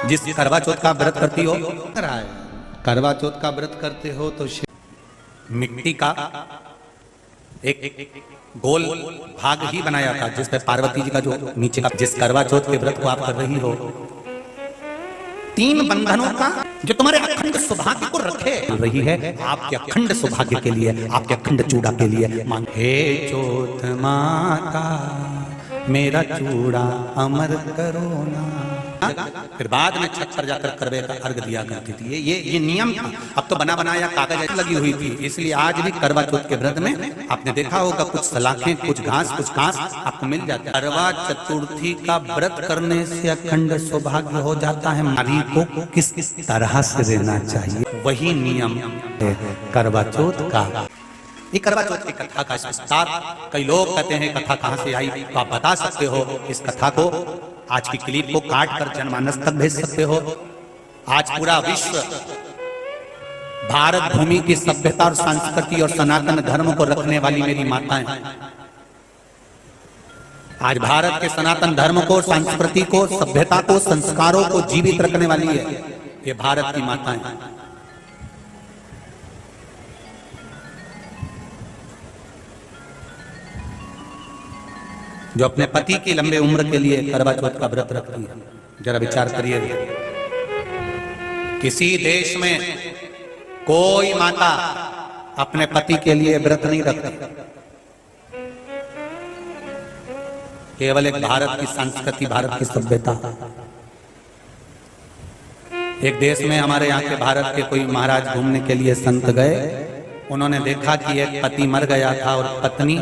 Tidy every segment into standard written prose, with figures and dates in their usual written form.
जिस करवा चौथ का व्रत करती हो, करवा चौथ का व्रत करते हो तो मिट्टी का एक गोल भाग ही बनाया था जिस पे पार्वती जी का जो नीचे का, जिस करवा चौथ के व्रत को आप कर रही हो, 3 बंधनों का जो तुम्हारे अखंड सौभाग्य को रखे रही है, आपके अखंड सौभाग्य के लिए, आपके अखंड चूड़ा के लिए मांग। हे चौथ माता मेरा चूड़ा अमर करो ना। फिर बाद में छत पर जाकर करवे का अर्घ दिया करती थी। ये नियम था। अब तो बना बनाया कागज लगी हुई थी, इसलिए आज भी करवा चौथ के व्रत में आपने देखा होगा कुछ सलाखें, कुछ घास आपको मिल जाता है। करवा चतुर्थी का व्रत करने से अखंड सौभाग्य हो जाता है। नारी को किस तरह से रहना चाहिए, वही नियम है करवा चौथ का। ये करवा चौथ की कथा का विस्तार, कई लोग कहते हैं कथा कहाँ से आई, तो आप बता सकते हो। इस कथा को आज की क्लिप को काट कर जनमानस तक भेज सकते हो। आज पूरा विश्व भारत भूमि की सभ्यता और संस्कृति और सनातन धर्म को रखने वाली मेरी माताएं, आज भारत के सनातन धर्म को, संस्कृति को, सभ्यता को, संस्कारों को जीवित रखने वाली है ये भारत की माताएं। जो अपने पति की लंबे उम्र के लिए करवा चौथ का व्रत रखती है। जरा विचार करिए, किसी देश में कोई माता अपने पति के लिए व्रत नहीं रखती। केवल एक भारत की संस्कृति, भारत की सभ्यता। एक देश में हमारे यहाँ के भारत के कोई महाराज घूमने के लिए संत गए। उन्होंने देखा कि एक पति मर गया था और पत्नी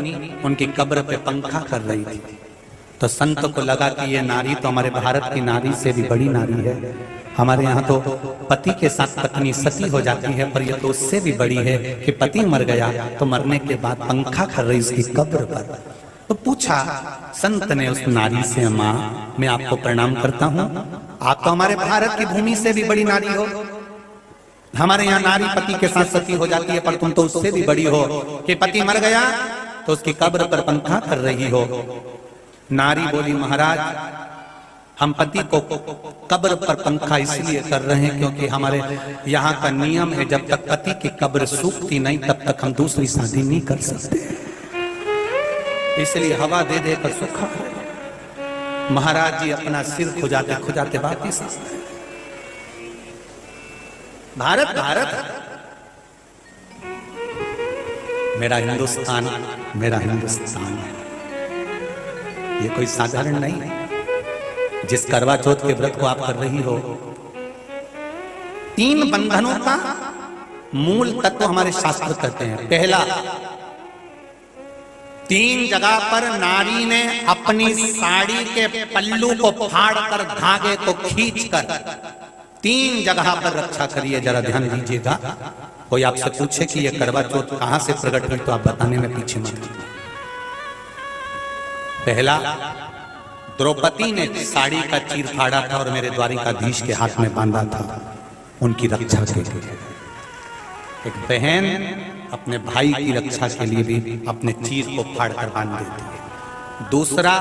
उनकी कब्र पे पंखा कर रही थी। तो संत को लगा कि ये नारी तो हमारे भारत की नारी से भी बड़ी नारी है। हमारे यहाँ तो पति के साथ पत्नी सती हो जाती है, पर यह तो उससे भी बड़ी है कि पति मर गया तो मरने के बाद पंखा कर रही उसकी कब्र पर। तो पूछा संत ने उस नारी से, माँ मैं आपको प्रणाम करता हूँ, आप तो हमारे भारत की भूमि से भी बड़ी नारी हो। हमारे यहाँ नारी पति के साथ सती हो जाती है, पर तुम तो उससे भी बड़ी हो कि पति मर गया तो उसकी कब्र पर पंखा कर रही हो। नारी बोली, महाराज हम पति को कब्र पर पंखा इसलिए कर रहे हैं क्योंकि हमारे यहाँ का नियम है जब तक पति की कब्र सूखती नहीं तब तक हम दूसरी शादी नहीं कर सकते, इसलिए हवा दे दे कर सुखा। महाराज जी अपना सिर खुजाते खुजाते वापिस। भारत भारत मेरा हिंदुस्तान, मेरा हिंदुस्तान ये कोई साधारण नहीं है। जिस करवा चौथ के व्रत को आप कर रही हो, 3 बंधनों का मूल तत्व हमारे शास्त्र कहते हैं। पहला, 3 जगह पर नारी ने अपनी साड़ी के पल्लू को फाड़कर, धागे को खींचकर 3 जगह पर रक्षा करिए। जरा ध्यान दीजिएगा। कोई आपसे पूछे कि यह करवा चौथ कहां से प्रकट हुई तो आप बताने में पीछे मत। पहला, द्रौपदी ने साड़ी का चीर फाड़ा था और मेरे द्वारिकाधीश के हाथ में बांधा था उनकी रक्षा के लिए। एक बहन अपने भाई की रक्षा के लिए भी अपने चीर को फाड़ कर बांध देती है। दूसरा,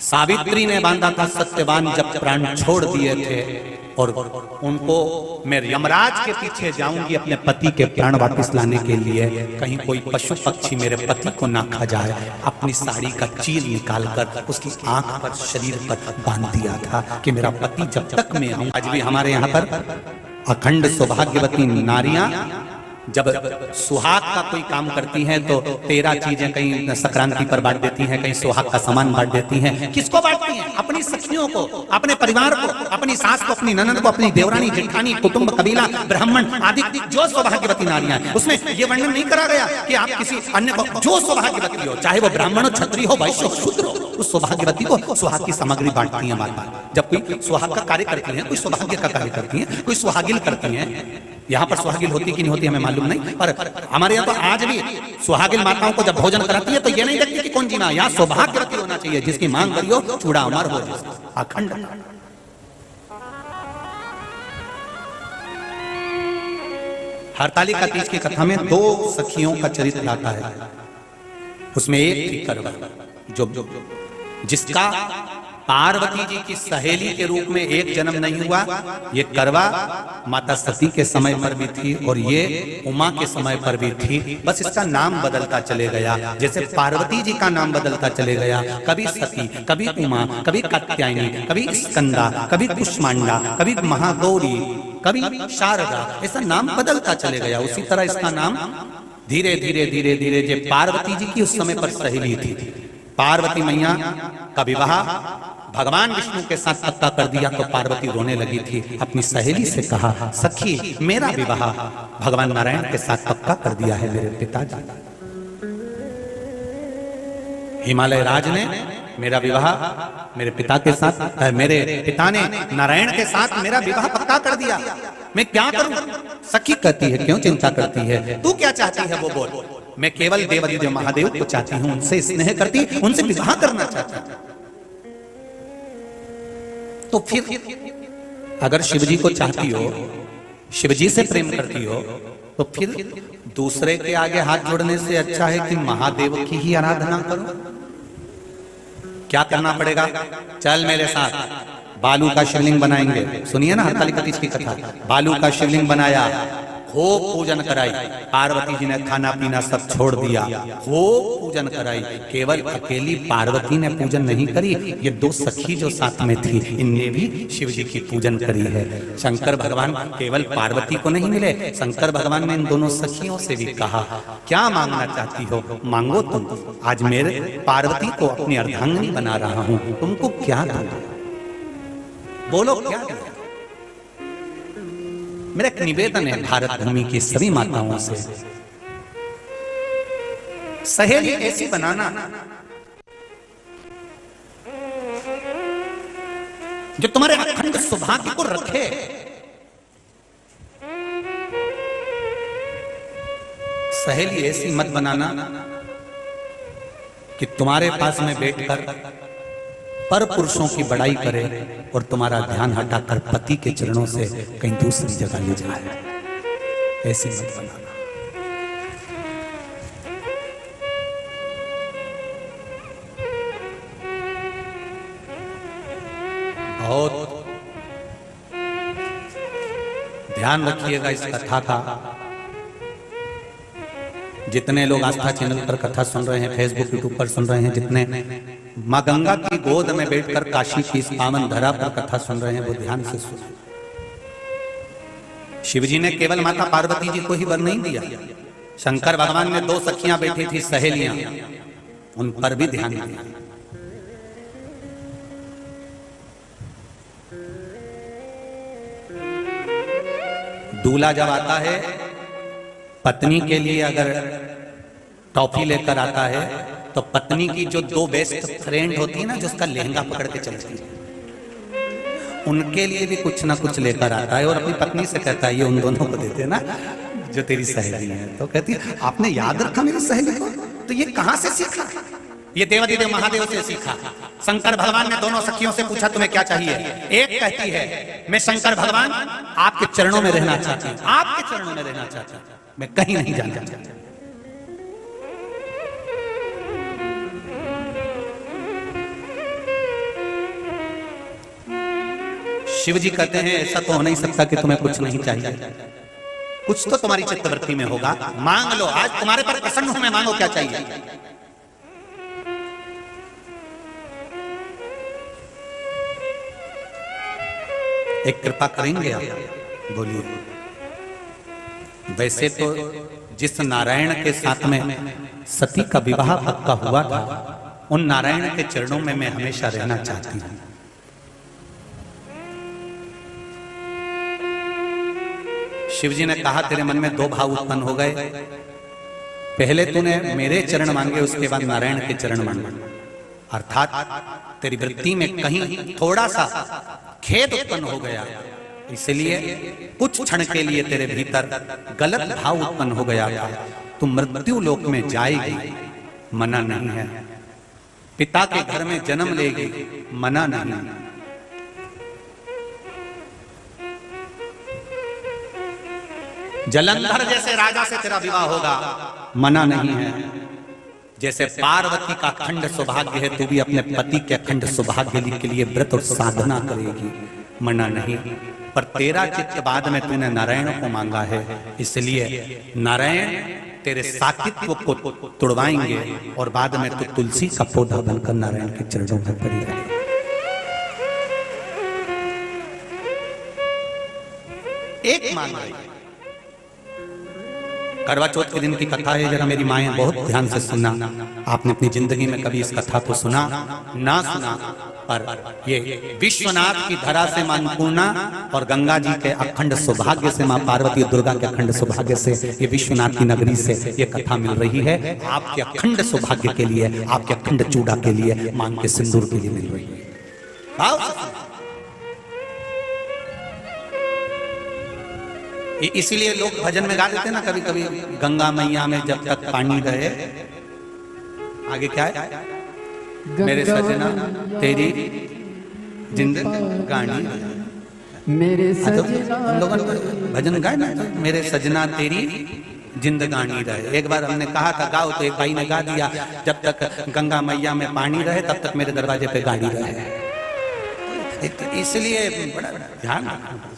सावित्री ने बांधा था सत्यवान जब प्राण छोड़ दिए थे और उनको, मैं यमराज के पीछे जाऊंगी अपने पति के प्राण वापस लाने के लिए, कहीं कोई पशु पक्षी मेरे पति को ना खा जाए, अपनी साड़ी का चीर निकालकर उसकी आंख पर, शरीर पर बांध दिया था कि मेरा पति जब तक मैं आऊं। आज भी हमारे यहाँ पर अखंड सौभाग्यवती नारियां जब सुहाग का कोई काम करती हैं तो 13 चीजें कहीं संक्रांति पर बांट देती हैं, कहीं सुहाग का सामान बांट देती हैं। किसको बांटती हैं? अपनी सखियों को, अपने परिवार को, अपनी सास को, अपनी ननद को, अपनी देवरानी, जेठानी, कुटुंब, कबीला, ब्राह्मण आदि जो सौभाग्यवती नारियां हैं। उसमें ये वर्णन नहीं करा गया कि आप किसी अन्य को, जो सौभाग्यवती हो, चाहे वो ब्राह्मण हो, क्षत्रिय हो, वैश्य हो, शूद्र हो, उस सौभाग्यवती को सुहाग की सामग्री बांटती है माता। जब कोई सुहाग का कार्य करती है, कोई सौभाग्य का कार्य करती है, कोई सुहागिल करती है। यहाँ पर सुहागिल होती कि नहीं होती हमें मालूम नहीं, पर हमारे यहाँ तो आज भी सुहागिल माताओं को जब भोजन कराती है तो ये नहीं देखती कि कौन जीना, यहाँ सौभाग्यवती होना चाहिए जिसकी मांग करी हो, चूड़ा अमर हो, अखंड। हरतालिका तीज की कथा में 2 सखियों का चरित्र आता है। उसमें एक थी करवा, जो जिसका पार्वती जी की सहेली के रूप में एक जन्म नहीं हुआ। ये करवा माता सती के समय पर भी थी और ये उमा के समय पर भी थी, बस इसका नाम बदलता चले गया। जैसे पार्वती जी का नाम बदलता चले गया, कभी सती, कभी उमा, कभी कात्यायनी, कभी स्कंदा, कभी कुष्मांडा, कभी महागौरी, कभी शारदा, ऐसा नाम बदलता चले गया। उसी तरह इसका नाम धीरे धीरे धीरे धीरे जो पार्वती जी की उस समय पर सहेली थी, पार्वती मैया का विवाह भगवान विष्णु के साथ पक्का कर दिया तो पार्वती रोने लगी थी। अपनी सहेली से कहा, सखी मेरा विवाह भगवान नारायण के साथ पक्का कर दिया है मेरे पिताजी। हिमालय राज ने मेरा विवाह मेरे पिता के साथ, मेरे पिता ने नारायण के साथ मेरा विवाह पक्का कर दिया, मैं क्या करूं? सखी कहती है, क्यों चिंता करती है, तू क्या चाहती है वो बोल। मैं केवल देवादिदेव महादेव को चाहती हूं, उनसे स्नेह करती, उनसे विवाह करना चाहती हूं। तो फिर अगर शिवजी को चाहती हो, शिवजी से प्रेम करती हो, तो फिर दूसरे के आगे हाथ जोड़ने से अच्छा है कि महादेव की ही आराधना करो। क्या करना पड़ेगा? चल मेरे साथ बालू का शिवलिंग बनाएंगे। सुनिए ना हरतालिका तीज की कथा। बालू का शिवलिंग बनाया, खूब पूजन कराई, पार्वती जी ने खाना पीना सब छोड़ दिया, खूब पूजन कराई। केवल अकेली पार्वती ने पूजन नहीं करी, ये दो सखी जो साथ में थी इनने भी शिव जी की पूजन करी है। शंकर भगवान केवल पार्वती को नहीं मिले, शंकर भगवान ने इन दोनों सखियों से भी कहा, क्या मांगना चाहती हो मांगो तुम, आज मेरे पार्वती को अपनी अर्धांगिनी बना रहा हूं, तुमको क्या दूं, बोलो क्या दूं। मेरा एक निवेदन है भारत भूमि की सभी माताओं से, सहेली ऐसी बनाना जो तुम्हारे अखंड सौभाग्य को रखे। सहेली ऐसी मत बनाना कि तुम्हारे पास में बैठकर पर पुरुषों की बड़ाई करे और तुम्हारा ध्यान हटाकर पति के चरणों से कहीं दूसरी जगह ले जाए। ऐसी मत बनाना। बहुत ध्यान रखिएगा इस कथा का। जितने लोग आस्था चैनल पर कथा सुन रहे हैं, फेसबुक यूट्यूब पर सुन रहे हैं, जितने मां गंगा की गोद में बैठकर काशी की इस पावन धरा पर कथा सुन रहे हैं, वो ध्यान से सुने। शिवजी ने केवल माता पार्वती जी को ही वर नहीं दिया, शंकर भगवान ने दो सखियां बैठी थी सहेलियां, उन पर भी ध्यान दिया। दूल्हा जब आता है पत्नी के लिए अगर टॉफी लेकर आता है तो पत्नी की जो दो बेस्ट फ्रेंड होती है ना, जो उसका लहंगा पकड़ के चलती है, उनके लिए भी कुछ ना कुछ लेकर आता है और अपनी पत्नी से कहता है ये उन दोनों को देते ना जो तेरी सहेली है। तो कहती है आपने याद रखा मेरी सहेली को, तो ये कहां से सीखा? ये देवादिदेव महादेव से सीखा। शंकर भगवान ने दोनों सखियों से पूछा तुम्हें क्या चाहिए? एक कहती है मैं शंकर भगवान आपके चरणों में रहना चाहती हूँ, आपके चरणों में रहना चाहती हूँ, मैं कहीं नहीं जाना चाहती। शिव जी कहते हैं ऐसा तो हो नहीं सकता कि तुम्हें कुछ नहीं चाहिए, कुछ तो तुम्हारी चित्तवृत्ति में होगा, मांग लो, आज तुम्हारे पर प्रसन्न हूं मैं, मांगो क्या चाहिए। एक कृपा करेंगे आप? बोलिए। वैसे तो जिस नारायण के साथ में सती का विवाह पक्का हुआ था, उन नारायण के चरणों में मैं हमेशा रहना चाहती हूं। शिवजी ने कहा तेरे मन में दो भाव उत्पन्न हो गए, पहले तूने मेरे चरण मांगे, उसके बाद नारायण के चरण मांगे, अर्थात तेरी वृत्ति में कहीं थोड़ा सा खेद उत्पन्न हो गया, इसलिए कुछ क्षण के लिए तेरे भीतर गलत भाव उत्पन्न हो गया था। तू मृत्यु लोक में जाएगी, मना नहीं है, पिता के घर में जन्म लेगी, मना नहीं। जलंधर जैसे राजा से तेरा विवाह होगा, मना नहीं है। जैसे पार्वती का अखंड सौभाग्य है, तू भी अपने पति के अखंड सौभाग्य के लिए व्रत और साधना करेगी, मना नहीं। पर तेरा चित्त बाद में तूने नारायण को मांगा है, इसलिए नारायण तेरे साकित्व को तुड़वाएंगे और बाद में तू तुलसी का पौधा बनकर नारायण के चरणों में पड़ी रहेगी। एक मांग रही। करवा चौथ के दिन की कथा है, जरा मेरी माएं बहुत ध्यान से सुनना। आपने अपनी जिंदगी में कभी इस कथा को सुना ना सुना, पर ये विश्वनाथ की धरा से मां अन्नपूर्णा और गंगा जी के अखंड सौभाग्य से मां पार्वती और दुर्गा के अखंड सौभाग्य से, ये विश्वनाथ की नगरी से ये कथा मिल रही है। आपके अखंड सौभाग्य के लिए, आपके अखंड चूड़ा के लिए, मांग के सिंदूर के लिए मिल रही है। इसीलिए लोग भजन में गा देते ना कभी कभी, गंगा मैया में जब तक पानी रहे, आगे क्या है, मेरे सजना तेरी जिंदगानी, मेरे सजना, हम लोगों ने भजन गाए ना, मेरे सजना तेरी जिंदगानी रहे। एक बार हमने कहा था गाओ, तो एक भाई ने गा दिया, जब तक गंगा मैया में पानी रहे तब तक मेरे दरवाजे पे गाड़ी रहे। इसलिए बड़ा ध्यान रखना,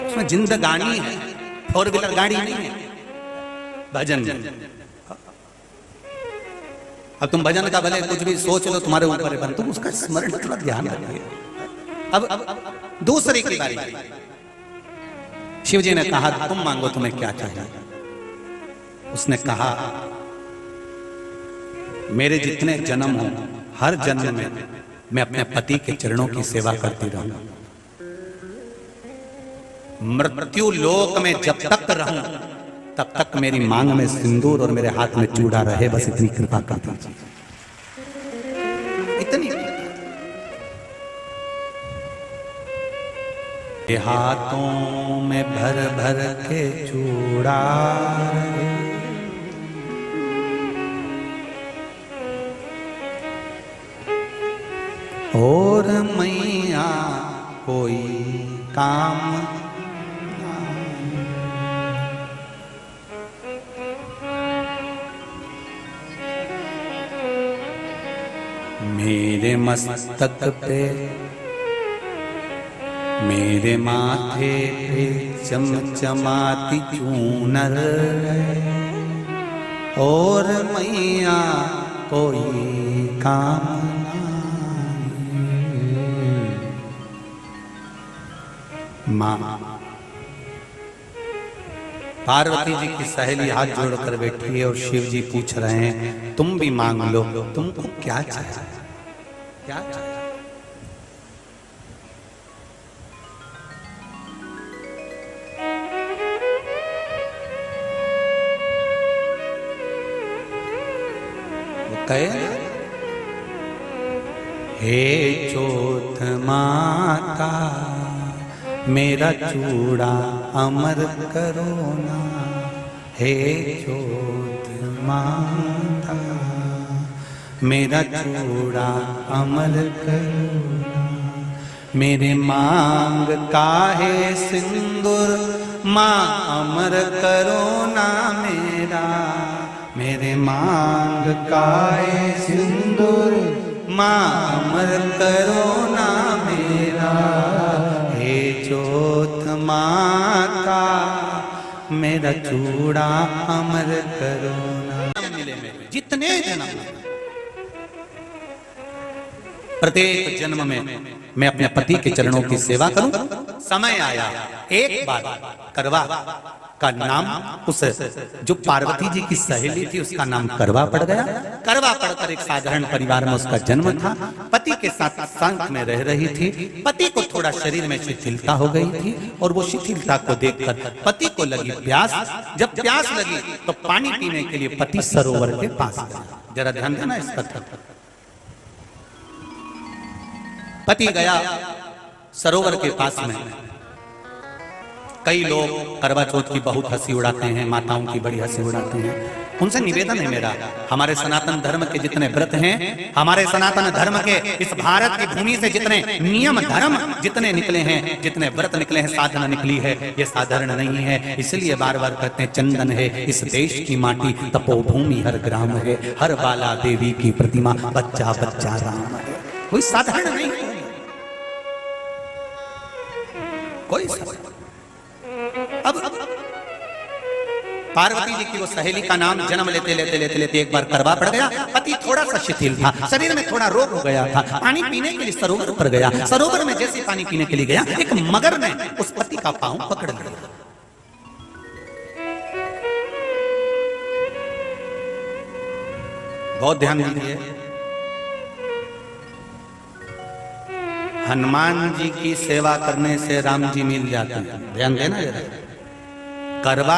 उसमें जिंदगानी है, फोर व्हीलर गाड़ी नहीं है, भजन। अब तुम भजन का भले कुछ भी सोच लो, तुम्हारे ऊपर है, तुम उसका स्मरण थोड़ा ध्यान रखिए। अब दूसरे की बारी, शिव जी ने कहा तुम मांगो तुम्हें क्या चाहिए। उसने कहा मेरे जितने जन्म हो, हर जन्म में मैं अपने पति के चरणों की सेवा करती रहूं, मृत्यु लोक में जब तक रहूं तब तक मेरी मांग में सिंदूर और मेरे हाथ में चूड़ा रहे, बस इतनी कृपा कर दीजिए। इतनी हाथों में भर भर के चूड़ा रहे, और मैया कोई काम मेरे मस्तक पे, मेरे माथे पे चमचमाती चूनर, और मैया कोई काम मां। पार्वती जी की सहेली हाथ जोड़कर बैठी है और शिव जी पूछ रहे हैं तुम भी मांग लो, तुमको क्या चाहिए, क्या चाहिए? वो कहे हे चौथ माता मेरा चूड़ा अमर करो ना, हे चौथ माता मेरा चूड़ा अमर करो ना, मेरे मांग का है सिंदूर माँ अमर करो ना मेरा, मेरे मांग का है सिंदूर माँ अमर करो ना मेरा, हे चौथ माता मेरा चूड़ा अमर करो ना। मिले मेरे जितने जन्म, प्रत्येक जन्म में मैं अपने पति के चरणों की सेवा करूं। समय आया एक बार करवा का नाम, उस जो पार्वती जी की सहेली थी उसका नाम करवा पड़ गया। करवा पड़कर एक साधारण परिवार में उसका जन्म था। पति के साथ संग में रह रही थी। पति को थोड़ा शरीर में शिथिलता हो गई थी और वो शिथिलता को देखकर पति को लगी प्यास। जब प्यास लगी तो पानी पीने के लिए पति सरोवर के पास गया। जरा ध्यान देना इस कथा पर। पति गया सरोवर के पास में। कई लोग करवा चौथ की बहुत हंसी उड़ाते हैं, माताओं की बड़ी हंसी उड़ाते हैं। उनसे निवेदन है मेरा, हमारे सनातन धर्म के जितने व्रत हैं, हमारे सनातन धर्म के इस भारत की भूमि से जितने नियम धर्म जितने निकले हैं, जितने व्रत निकले हैं, साधना निकली है, ये साधारण नहीं है। इसलिए बार बार कहते हैं चंदन है इस देश की माटी, तपोभूमि हर ग्राम है, हर बाला देवी की प्रतिमा, बच्चा बच्चा राम है। कोई साधारण नहीं, कोई अब पार्वती जी की वो सहेली का नाम जन्म लेते लेते लेते लेते एक बार करवा पड़ गया। पति थोड़ा सा शिथिल था, शरीर में थोड़ा रोग हो गया था, पानी पीने के लिए सरोवर पर गया। सरोवर में जैसे पानी पीने के लिए गया, एक मगर ने उस पति का पांव पकड़ लिया। बहुत ध्यान दीजिए, हनुमान जी की सेवा करने से राम जी मिल जाते हैं। ध्यान देना जरा। करवा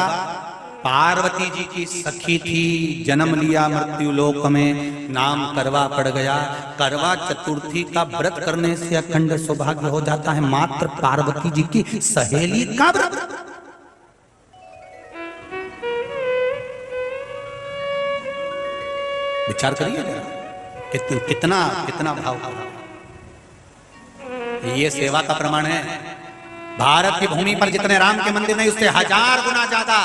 पार्वती जी की सखी थी, जन्म लिया मृत्यु लोक में, नाम करवा पड़ गया। करवा चतुर्थी का व्रत करने से अखंड सौभाग्य हो जाता है। मात्र पार्वती जी की सहेली का व्रत। विचार करिए कितना कितना भाव। ये सेवा का प्रमाण है। भारत की भूमि पर जितने राम के मंदिर नहीं, उससे 1000 गुना ज्यादा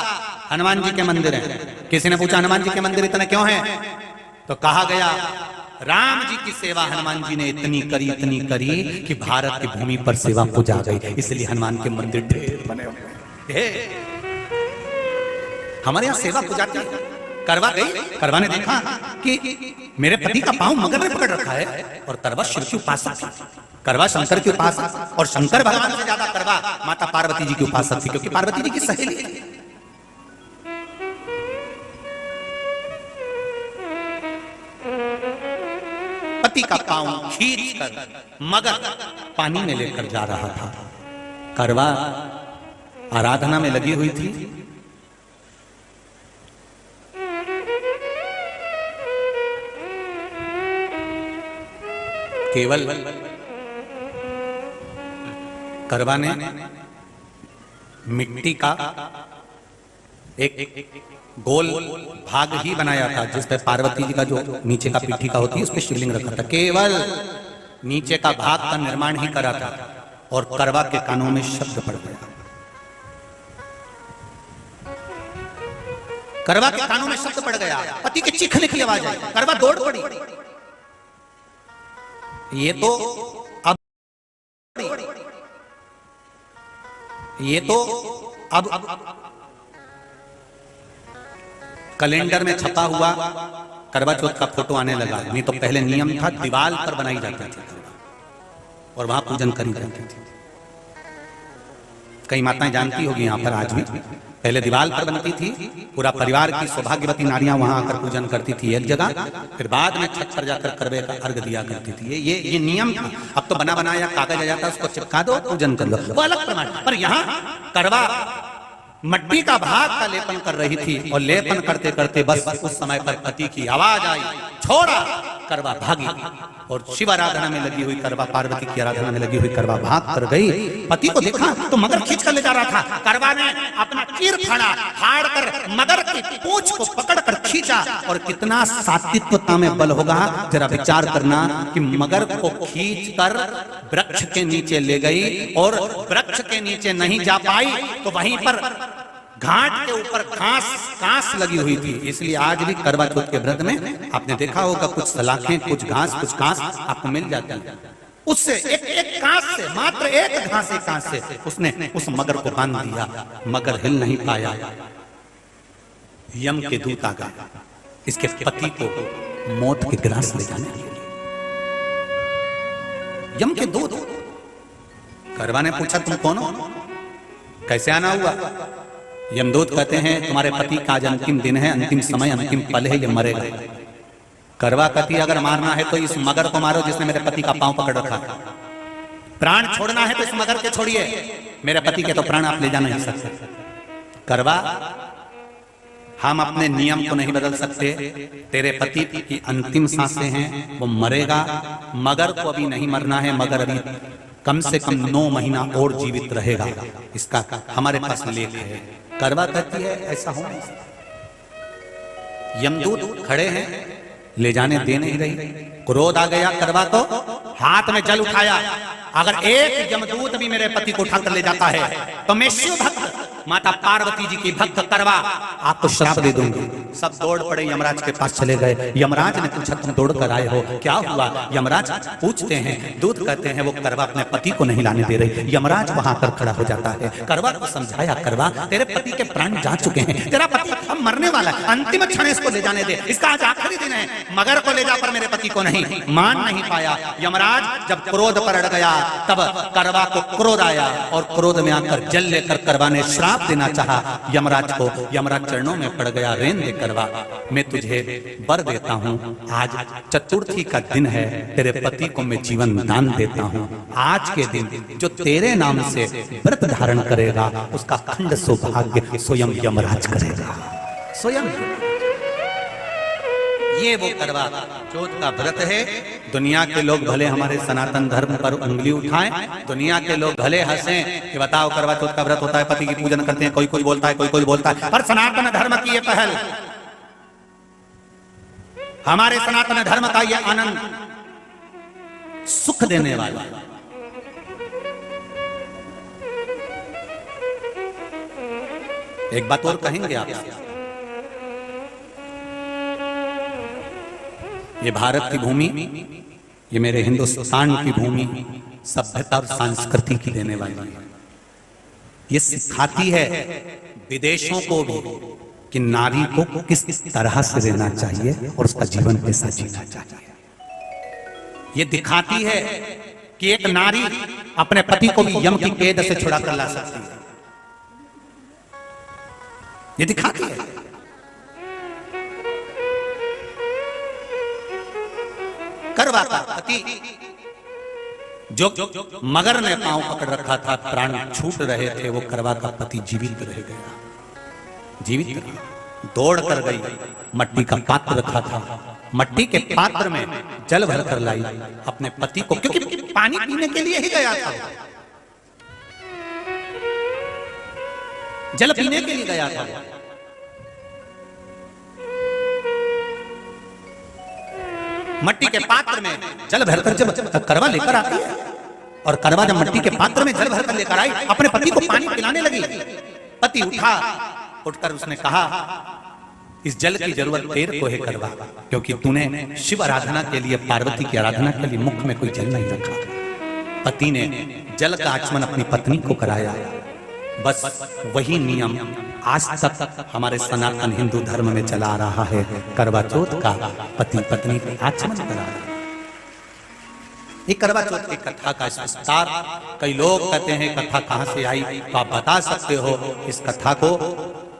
हनुमान जी के मंदिर हैं। किसी ने पूछा हनुमान जी के मंदिर इतने क्यों हैं, तो कहा गया राम जी की सेवा हनुमान जी ने इतनी करी कि भारत की भूमि पर सेवा पूजा गई। इसलिए हनुमान के मंदिर ढेर बने हुए। हमारे यहाँ सेवा पूजाती है। करवा गई, करवा ने देखा कि मेरे पति का पांव मगर ने पकड़ रखा है, और करवा शिव की उपासक थी। करवा शंकर की उपासक, और शंकर भगवान से ज्यादा करवा माता पार्वती जी की उपासक थी, क्योंकि पार्वती जी की सहेली थी। पति का पांव खींचकर मगर पानी में लेकर जा रहा था। करवा आराधना में लगी हुई थी। केवल करवा ने मिट्टी का एक गोल भाग ही बनाया था, जिस पे पार्वती जी का जो नीचे का पीठी का होती है उस पे शिवलिंग रखा था। केवल नीचे का भाग का निर्माण ही करा था, और करवा के कानों में शब्द पड़ गया। करवा के कानों में शब्द पड़ गया, पति के चीखने की आवाज आई। करवा दौड़ पड़ी। ये तो अब कैलेंडर में छपा हुआ करवा चौथ का फोटो आने लगा। नहीं तो पहले नियम था दीवार पर बनाई जाती थी और वहां पूजन करी जाती थी। कई माताएं जानती होगी यहाँ पर आज भी, पहले दीवार पर बनती थी, पूरा परिवार की सौभाग्यवती नारियां वहां आकर पूजन करती थी एक जगह, फिर बाद में छत पर जाकर करवे का अर्घ दिया करती थी। ये नियम था। अब तो बना बनाया कागज आ जाता, उसको चिपका दो, पूजन कर लो, वो अलग प्रमाण। पर यहाँ करवा मट्टी का भाग का लेपन कर रही थी, और लेपन करते करते बस उस समय पर पति की आवाज आई, छोड़ा। करवा भागी, और शिव आराधना में लगी हुई करवा, पार्वती की आराधना में लगी हुई करवा भाग कर गई। पति को देखा तो मगर खींच कर ले जा रहा था। करवा ने अपना चीर फाड़ कर मगर की पूंछ को पकड़ कर खींचा। और कितना सात्विकता में बल होगा, जरा विचार करना कि मगर को खींच कर वृक्ष के नीचे ले गई, और वृक्ष के नीचे नहीं जा पाई तो वहीं पर घाट के ऊपर कांस लगी हुई थी। इसलिए आज भी करवा चौथ के व्रत में आपने देखा होगा कुछ सलाखें, कुछ घास, कुछ कांस आपको मिल जाती है। उससे एक कांस से, मात्र एक घास, एक कांस से उसने उस मगर को बांध दिया। मगर हिल नहीं पाया। यम के दूत आ गए इसके पति को मौत के ग्रास ले जाने के लिए। यम के दूत। करवा ने पूछा तुम कौन हो, कैसे आना हुआ? यमदूत कहते हैं तुम्हारे पति का आज अंतिम दिन है, अंतिम समय, अंतिम पल है, ये मरेगा। करवा कहती अगर मारना है तो इस मगर को मारो जिसने मेरे पति का पांव पकड़ रखा। प्राण छोड़ना है तो इस मगर के छोड़िए, मेरे पति के तो प्राण आप ले जा नहीं सकते। करवा, हम अपने नियम को नहीं बदल सकते। तेरे पति की अंतिम सांसें हैं, वो मरेगा। मगर को अभी नहीं मरना है, मगर अभी कम से कम 9 महीना और जीवित रहेगा। इसका हमारे पास लेख है। करवा कहती है ऐसा हो नहीं सकता। यमदूत खड़े हैं, ले जाने दे नहीं रही। क्रोध आ गया करवा को, हाथ में जल उठाया, अगर एक यमदूत भी मेरे पति को उठाकर ले जाता है तो मैं शिव भक्त माता पार्वती जी की भक्त करवा आपको श्राप दे दूंगी। सब दौड़ पड़े, यमराज के पास चले गए। यमराज ने पूछा तुम दौड़ कर आए हो, क्या हुआ? यमराज पूछते हैं, दूत कहते हैं वो करवा अपने पति को नहीं लाने दे रही। यमराज वहां पर खड़ा हो जाता है, करवा को समझाया, करवा तेरे पति के प्राण जा चुके हैं, तेरा पति अब मरने वाला है, अंतिम क्षण इसको ले जाने दे, इसका आज आखिरी दिन है, मगर को ले जा पर मेरे पति को नहीं। मान नहीं पाया यमराज। जब क्रोध पर अड़ गया तब करवा को क्रोध आया और क्रोध में आकर जल लेकर करवा ने श्राप देना चाहा यमराज को। यमराज चरणों में पड़ गया, रेन दे करवा, मैं तुझे वर देता हूँ, आज चतुर्थी का दिन है, तेरे पति को मैं जीवन दान देता हूँ। आज के दिन जो तेरे नाम से व्रत धारण करेगा उसका खंड सौभाग्य स्वयं यमराज करेगा, स्वयं। ये वो करवा चौथ का व्रत है। दुनिया के लोग भले हमारे सनातन धर्म पर उंगली उठाएं, दुनिया के लोग भले हंसें कि बताओ करवा चौथ का व्रत होता है, पति की पूजन करते हैं, कोई कोई बोलता है, कोई कोई बोलता है, पर सनातन धर्म की ये पहल, हमारे सनातन धर्म का ये आनंद, सुख देने वाला। एक बात और कहेंगे आप, ये भारत की भूमि, ये मेरे हिंदुस्तान की भूमि सभ्यता और संस्कृति की देने वाली है। ये सिखाती है विदेशों को भी कि नारी को किस तरह से रहना चाहिए और उसका जीवन कैसा जीना चाहिए। ये दिखाती है कि एक नारी अपने पति को भी यम की कैद से छुड़ा कर ला सकती है। ये दिखाती है। करवा का पति जो मगर ने पांव पकड़ रखा था, प्राण छूट रहे थे, वो करवा का पति जीवित रह गया, जीवित रहा। दौड़ कर गई, मट्टी का पात्र रखा था, मट्टी के पात्र में जल भर कर लाई अपने पति को, क्योंकि पानी पीने के लिए ही गया था, जल पीने के लिए गया था। मट्टी के पात्र में जल भरकर जब करवा लेकर आती है और करवा जब मट्टी के पात्र में जल भरकर लेकर आई, अपने पति को पानी पिलाने लगी। पति उठा, उठकर उसने कहा इस जल की जरूरत तेरे को है करवा, क्योंकि तूने शिव आराधना के लिए, पार्वती की आराधना के लिए मुख में कोई जल नहीं रखा। पति ने जल का आचमन अपनी पत्नी को कराया। बस वही नियम आज तक हमारे सनातन हिंदू धर्म में चला आ रहा है। करवा चौथ का पति पत्नी को आचमन करा। ये करवा चौथ की कथा का विस्तार, कई लोग कहते हैं कथा कहां से आई, तो आप बता सकते हो। इस कथा को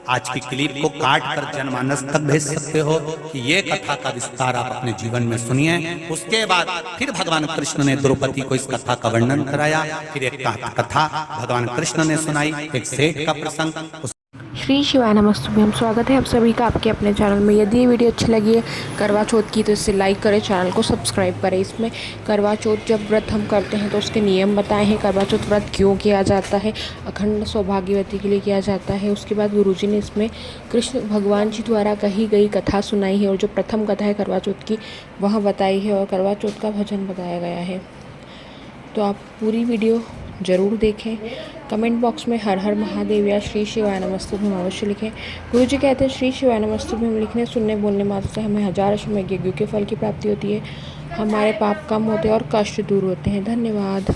आज की क्लिप को काट कर जनमानस तक भेज सकते हो कि ये कथा का विस्तार आप अपने जीवन में सुनिए। उसके बाद फिर भगवान कृष्ण ने द्रौपदी को इस कथा का वर्णन कराया, फिर एक कथा भगवान कृष्ण ने सुनाई, एक सेठ का प्रसंग। श्री शिवाय नमस्तुभ्यं। हम स्वागत है आप सभी का आपके अपने चैनल में। यदि ये वीडियो अच्छी लगी है करवा चौथ की तो इसे लाइक करें, चैनल को सब्सक्राइब करें। इसमें करवा चौथ जब व्रत हम करते हैं तो उसके नियम बताए हैं, करवा चौथ व्रत क्यों किया जाता है, अखंड सौभाग्यवती के लिए किया जाता है। उसके बाद गुरुजी ने इसमें कृष्ण भगवान जी द्वारा कही गई कथा सुनाई है और जो प्रथम कथा है करवा चौथ की वह बताई है और करवा चौथ का भजन बताया गया है। तो आप पूरी वीडियो ज़रूर देखें। कमेंट बॉक्स में हर हर महादेव या श्री शिवाय नमस्तुभ्यं अवश्य लिखें। गुरु जी कहते हैं श्री शिवाय नमस्तुभ्यं लिखने सुनने बोलने मात्र से हमें हजारों अश्वमेघ यज्ञों के फल की प्राप्ति होती है, हमारे पाप कम होते हैं और कष्ट दूर होते हैं। धन्यवाद।